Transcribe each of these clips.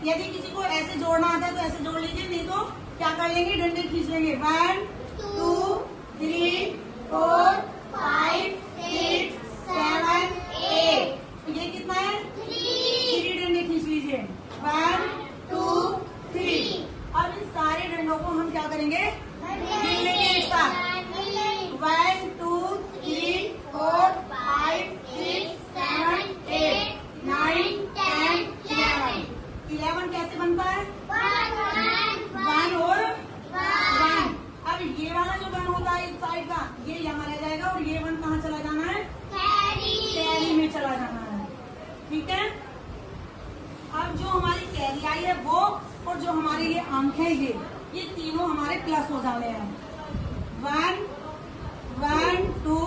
यदि किसी को ऐसे जोड़ना आता है तो ऐसे जोड़ लीजिए, नहीं तो क्या कर लेंगे, डंडे खींच लेंगे। 1 2 3 4 5 6 7 8। ये कितना है, 3 डंडे खींच लीजिए। 1 2 3। अब इन सारे डंडों को हम क्या करेंगे, गिन लेंगे एक साथ। 1 2 3 4 5 6 7 8 9 10 11। 11 कैसे बनता है, 1 और 1। अब ये वाला जो 1 होता है इस साइड का, ये यहाँ रह जाएगा और ये 1 कहाँ चला जाना है, कैरी में चला जाना है। ठीक है। अब जो हमारी कैरी आई है वो, और जो हमारे ये अंक है ये तीनों हमारे प्लस हो जाने हैं। 1 1 2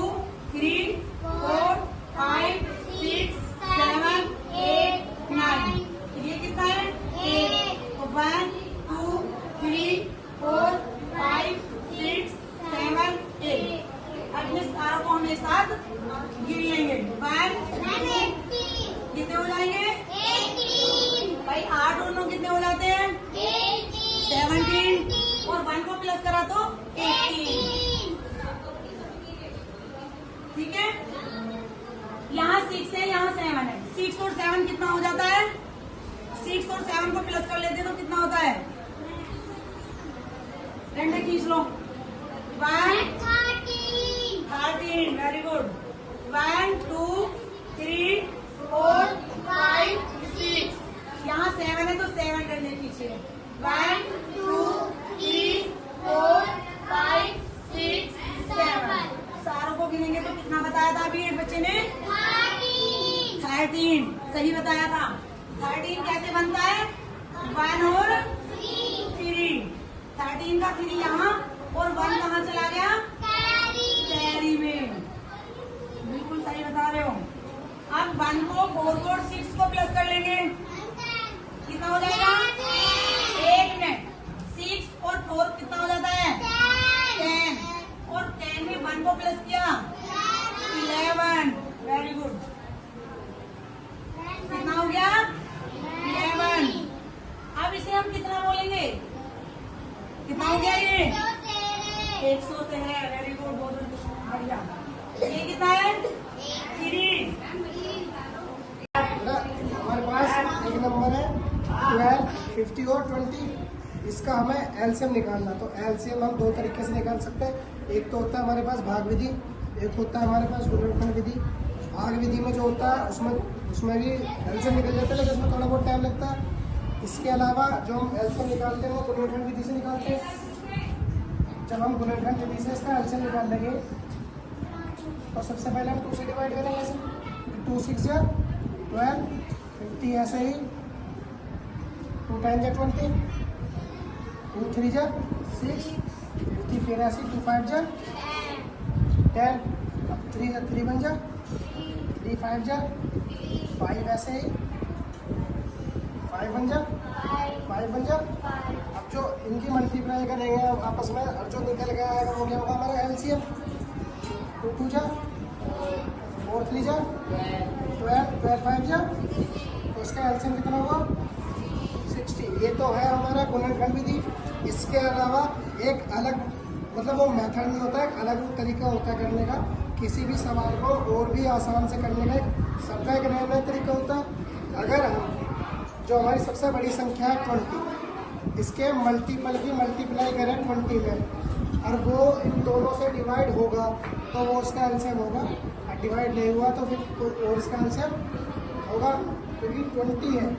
3 4 5 6 7 8 9। ये कितना है, 1 2 3 4 5 6 7 8। अब इस सारों को हम एक साथ गिन लेंगे। 1 कितने हो जाएंगे, 18 भाई। 8 और 9 कितने हो जाते हैं, 17। और 1 को प्लस करा तो 18। ठीक है। यहाँ 6 है, यहाँ 7 है। 6 और 7 कितना हो जाता है, 6 और 7 को प्लस कर लेते हैं तो कितना होता है, डंडे खींच लो। 1 13। Very good. 1 2 3 4 5 6। यहाँ 7 है तो 7 डंडे खींचिए। 1 2 3 4 5 6 7। सारों को गिनेंगे तो कितना बताया था अभी एक बच्चे ने, 13। सही बताया था। 13 कैसे बनता है, 1 और 3। 13 का 3 यहाँ और 1 कहाँ चला गया, कैरी में। बिल्कुल सही बता रहे हो। अब 1 को 4 को और 6 को प्लस कर लेंगे, कितना हो जाएगा, 1 मिनट। 6 और 4 कितना हो जाता है, 10। और 10 में 1 को प्लस किया, 11। Very good. कितना हो गया, 11। अब इसे हम कितना बोलेंगे, कितना हो गया ये, 113। वेरी गुड, बहुत बढ़िया। ये कितना है, 3। हमारे पास एक नंबर है 12, 50 और 20। इसका हमें एलसीएम निकालना। तो एलसीएम हम दो तरीके से निकाल सकते हैं। एक तो होता है हमारे पास भाग विधि, एक होता है हमारे पास गुणनखंड विधि। भाग विधि में जो होता है उसमें भी एलसीएम निकल जाता है, लेकिन उसमें थोड़ा बहुत टाइम लगता है। इसके अलावा जो हम एलसीएम निकालते हैं वो गुणनखंड विधि से निकालते हैं। जब हम गुणनखंड विधि से इसका एलसीएम निकाल लेंगे तो सबसे पहले हम 2 से डिवाइड करेंगे। ऐसे 2 6 या 12, 50 ऐसे ही। 2 टाइम या 20, 2 3 जा 6, 50 फिर ऐसे 2 5 जा 10। अब 3 जा 3 बन जा 3 5 जा 5 ऐसे ही 5 बन जा 5 बन जा। अब जो इनकी मल्टीप्लाई करेंगे आपस में और जो निकल गया है वो क्या होगा हमारा एलसीएम। 2 2 जा 4 3 जा 12, 12 5 जा, तो इसका एलसीएम कितना होगा, 60। ये तो है हमारा गुणनखंड विधि। इसके अलावा एक अलग मतलब वो मेथड नहीं होता है, एक अलग तरीका होता है करने का। किसी भी सवाल को और भी आसान से करने का सबका एक नया तरीका होता है। अगर जो हमारी सबसे बड़ी संख्या है 20, इसके मल्टीपल की मल्टीप्लाई करें 20 में और वो इन दोनों से डिवाइड होगा तो वो उसका एलसीएम होगा। और डिवाइड नहीं हुआ तो फिर और इसका एलसीएम होगा, क्योंकि 20 है।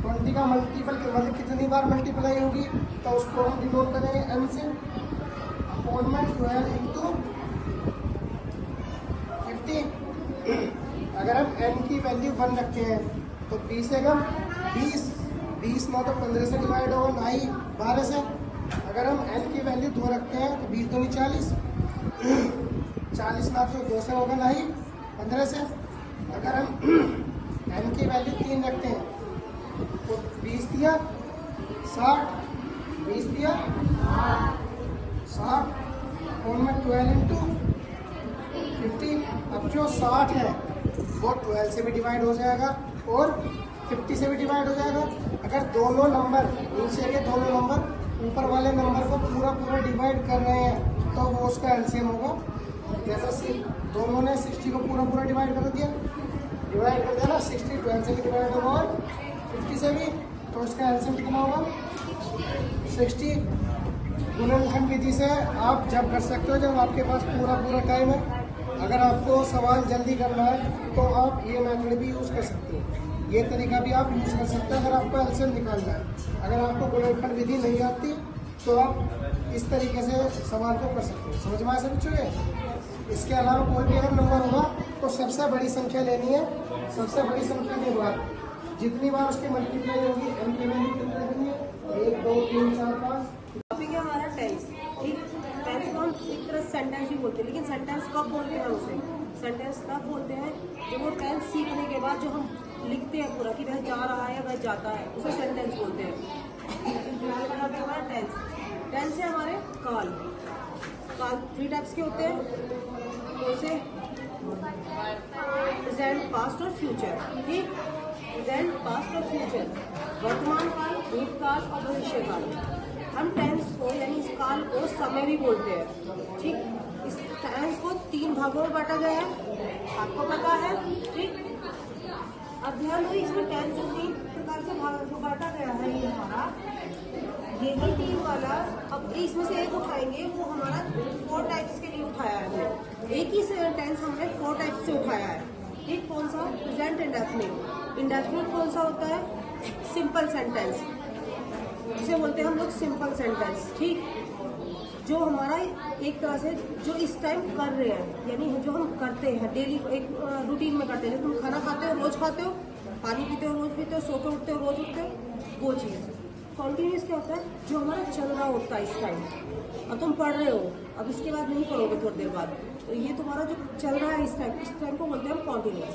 20 का मल्टीपल मतलब कितनी बार मल्टीप्लाई होगी तो उसको हम डिनोट करेंगे n से। अपॉन में 12 इंटू 50। अगर हम n की वैल्यू 1 रखते हैं तो 20 है कम 20 ना तो 15 से डिवाइड होगा, ना ही 12 से। अगर हम n की वैल्यू 2 रखते हैं तो 20 दूनी 40, 40 ना तो 2 से होगा, ना ही 15 से। अगर हम n की वैल्यू 3 रखते हैं तो 20 दिया 60, 20 दिया 60, और में 12 इंटू 50। अब जो 60 है वो 12 से भी डिवाइड हो जाएगा और 50 से भी डिवाइड हो जाएगा। अगर दोनों नंबर, नीचे के दोनों नंबर ऊपर वाले नंबर को पूरा पूरा डिवाइड कर रहे हैं तो वो उसका एलसीएम होगा। जैसा दोनों ने 60 को पूरा पूरा डिवाइड कर दिया ना, 60 12 से भी डिवाइड होगा और 50 से भी, तो इसका एलसीएम कितना होगा 60। गुणनखंड विधि से आप जब कर सकते हो जब आपके पास पूरा टाइम है। अगर आपको सवाल जल्दी करना है तो आप ये मेथड भी यूज़ कर सकते हो, ये तरीका भी आप यूज़ कर सकते हो अगर आपको एलसीएम निकालना है। अगर आपको गुणनखंड विधि नहीं आती तो आप इस तरीके से सवाल को कर सकते हो। समझ में आया सभी बच्चों? इसके अलावा कोई भी अगर नंबर होगा तो सबसे बड़ी संख्या लेनी है। सबसे बड़ी संख्या के बाद जितनी बार उसकी मल्टीप्लाई होगी एम की वैल्यू कितनी करनी है, 1 2 3 4 5। टॉपिक है हमारा टेंस। ठीक, टेंस को हम एक तरह सेंटेंस भी बोलते हैं, लेकिन सेंटेंस कब बोलते हैं उसे? सेंटेंस तब बोलते हैं जब वो टेंस सीखने के बाद जो हम लिखते हैं पूरा कि वह जा रहा है वह जाता है, उसे सेंटेंस बोलते हैं। हमारा टेंस, टेंस है हमारे काल। काल 3 टाइप्स के होते हैं, जैसे प्रेजेंट, पास्ट और फ्यूचर। ठीक, प्रेजेंट, पास्ट और फ्यूचर, वर्तमान काल, भूतकाल और भविष्य काल। हम टेंस को यानी इस काल को समय भी बोलते हैं। ठीक, इस टेंस को 3 भागों में बांटा गया है, आपको पता है। ठीक, अब ध्यान दो, इसमें टेंस को 3 प्रकार से भागों को बांटा गया है। ये हमारा यही 3 वाला, अब इसमें से एक उठाएंगे, वो हमारा 4 टाइप्स के लिए उठाया है हमने। एक ही टेंस हमने 4 टाइप्स से उठाया है। ठीक, कौन सा? Present indefinite. इंडेफिनिट कौन सा होता है? सिंपल सेंटेंस, जिसे बोलते हैं हम लोग सिंपल सेंटेंस। ठीक, जो हमारा एक तरह से जो इस टाइम कर रहे हैं, यानी जो हम करते हैं डेली, एक रूटीन में करते हैं। तुम खाना खाते हो, रोज खाते हो, पानी पीते हो, रोज पीते हो, सोते उठते हो, रोज उठते हो, वो चीज़। कॉन्टिन्यूस क्या होता है? जो हमारा चल रहा होता है इस टाइम। अब तुम पढ़ रहे हो, अब इसके बाद नहीं पढ़ोगे थोड़ी देर बाद, तो ये तुम्हारा जो चल रहा है इस टाइम को बोलते हैं कॉन्टिन्यूस।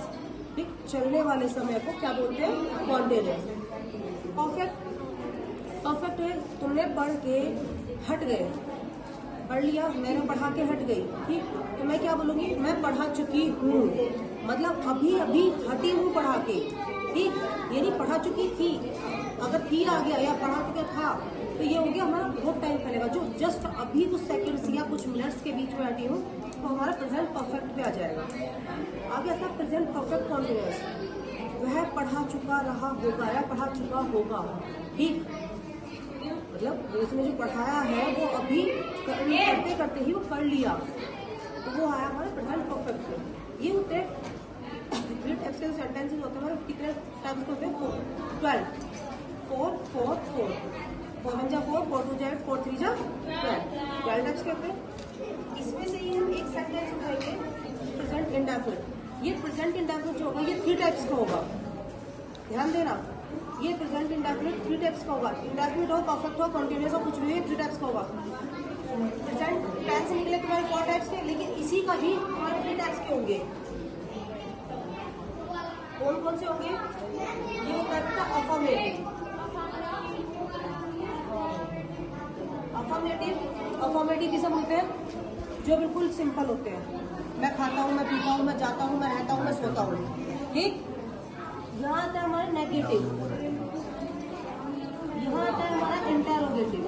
ठीक, चलने वाले समय को क्या बोलते हैं? कॉन्टिन्यूस। परफेक्ट, परफेक्ट है तुमने पढ़ के हट गए, पढ़ लिया, मैंने पढ़ा के हट गई। ठीक, तो मैं क्या बोलूँगी? मैं पढ़ा चुकी हूँ, मतलब अभी अभी हटी हूँ पढ़ा के। ठीक, यानी पढ़ा चुकी थी, अगर थी आ गया या पढ़ा चुका था तो ये हो गया हमारा बहुत टाइम पहले का। जो जस्ट अभी कुछ सेकंड्स या कुछ मिनट्स के बीच में हटी हूँ तो हमारा प्रेजेंट परफेक्ट पे आ जाएगा। आगे आता है प्रेजेंट परफेक्ट कॉन्टिन्यूअस। वह पढ़ा चुका रहा होगा या पढ़ा चुका होगा। ठीक, मतलब उसने जो पढ़ाया है वो अभी करते करते ही वो कर लिया, तो वो आया हमारे प्रेजेंट परफेक्ट पे। ये होते हैं सेंटेंसेस होते हैं। कितने टाइप्स के होते हैं? 12। 4 4 4 4 1 जा 4 4 2 जा 8 4 3 जा 12 टाइप्स के होते हैं। इसमें से ही हम एक सेंटेंस उठाएंगे, प्रेजेंट इंडेफिनिट। ये प्रेजेंट इंडेफिनिट जो होगा ये 3 टाइप्स का होगा, ध्यान देना। ये प्रेजेंट इंडेफिनिट 3 टाइप्स का होगा। इंडेफिनिट हो, परफेक्ट हो, कॉन्टिन्यूअस हो, कुछ भी हो, 3 टाइप्स का होगा। प्रेजेंट टेंस निकले तुम्हारे 4 टाइप्स के, लेकिन इसी का ही हमारे 3 टाइप्स के होंगे। कौन कौन से होंगे? ये होता है अफर्मेटिव। अफर्मेटिव किसे बोलते हैं? जो बिल्कुल सिंपल होते हैं। मैं खाता हूँ, मैं पीता हूँ, मैं जाता हूँ, मैं रहता हूँ, मैं सोता हूँ। ठीक, यहाँ आता है हमारा नेगेटिव, यहाँ आता है हमारा इंटेरोगेटिव।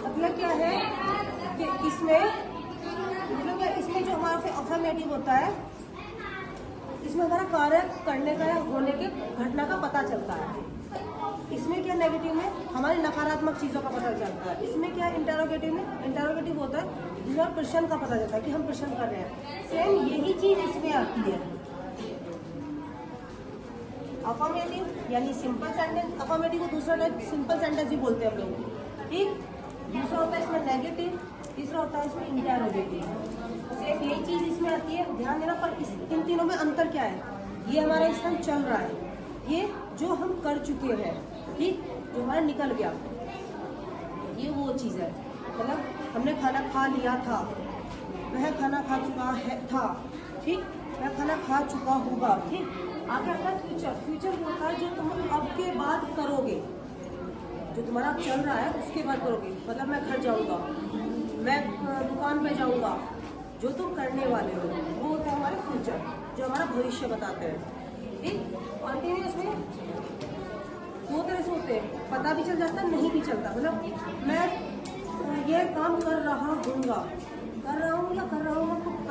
मतलब क्या है कि इसमें जो हमारा अफर्मेटिव होता है, इसमें हमारा कार्य करने का या होने के घटना का पता चलता है। इसमें क्या नेगेटिव में हमारी नकारात्मक चीजों का पता चलता है। इसमें क्या इंटेरोगेटिव में? इंटेरोगेटिव होता है जिसमें प्रश्न का पता चलता है कि हम प्रश्न कर रहे हैं। सेम यही चीज इसमें आती है। अफर्मेटिव यानी सिंपल सेंटेंस, अफर्मेटिव को दूसरा टाइप सिंपल सेंटेंस भी बोलते हैं हम लोग। ठीक, दूसरा होता है इसमें नेगेटिव, तीसरा होता है इसमें इंटेरोगेटिव। सेम यही चीज इसमें आती है, ध्यान देना। पर इन तीनों में अंतर क्या है? ये हमारा इस टाइम चल रहा है, ये जो हम कर चुके हैं। ठीक, जो हमारा निकल गया, ये वो चीज है। मतलब हमने खाना खा लिया था, वह खाना खा चुका है था। ठीक, वह खाना खा चुका होगा। ठीक, आगे आता है फ्यूचर। फ्यूचर वो होता है जो तुम अब के बाद करोगे, जो तुम्हारा चल रहा है उसके बाद करोगे। मतलब मैं घर जाऊंगा, मैं दुकान पे जाऊंगा, जो तुम करने वाले हो वो होता है हमारे फ्यूचर, जो हमारा भविष्य बताते हैं। ठीक, कॉन्टिन्यूस में दो तरह से होते हैं, पता भी चल जाता है, नहीं भी चलता। मतलब मैं ये काम कर रहा हूँ या कर रहा हूँ, आपको पता